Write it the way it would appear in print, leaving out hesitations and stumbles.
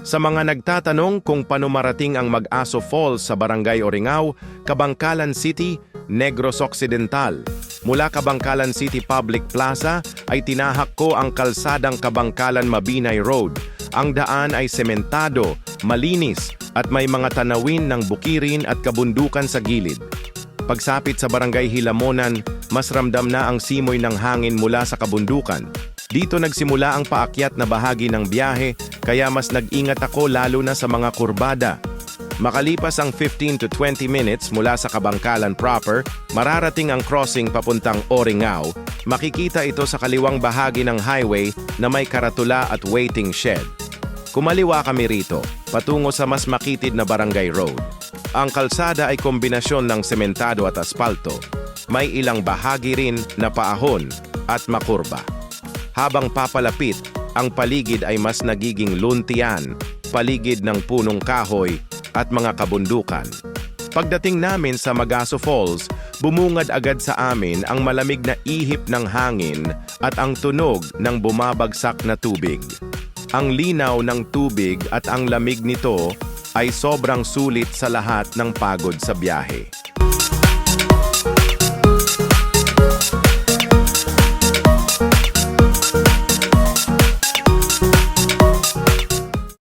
Sa mga nagtatanong kung paano marating ang Mag-Aso Falls sa Barangay Oringao, Kabangkalan City, Negros Occidental. Mula Kabangkalan City Public Plaza ay tinahak ko ang kalsadang Kabangkalan-Mabinay Road. Ang daan ay sementado, malinis at may mga tanawin ng bukirin at kabundukan sa gilid. Pagsapit sa Barangay Hilamonan, mas ramdam na ang simoy ng hangin mula sa kabundukan. Dito nagsimula ang paakyat na bahagi ng biyahe, kaya mas nag-ingat ako lalo na sa mga kurbada. Makalipas ang 15 to 20 minutes mula sa Kabangkalan proper, mararating ang crossing papuntang Oringao. Makikita ito sa kaliwang bahagi ng highway na may karatula at waiting shed. Kumaliwa kami rito, patungo sa mas makitid na Barangay Road. Ang kalsada ay kombinasyon ng sementado at aspalto. May ilang bahagi rin na paahon at makurba. Habang papalapit, ang paligid ay mas nagiging luntian, paligid ng punong kahoy at mga kabundukan. Pagdating namin sa Mag-Aso Falls, bumungad agad sa amin ang malamig na ihip ng hangin at ang tunog ng bumabagsak na tubig. Ang linaw ng tubig at ang lamig nito ay sobrang sulit sa lahat ng pagod sa biyahe.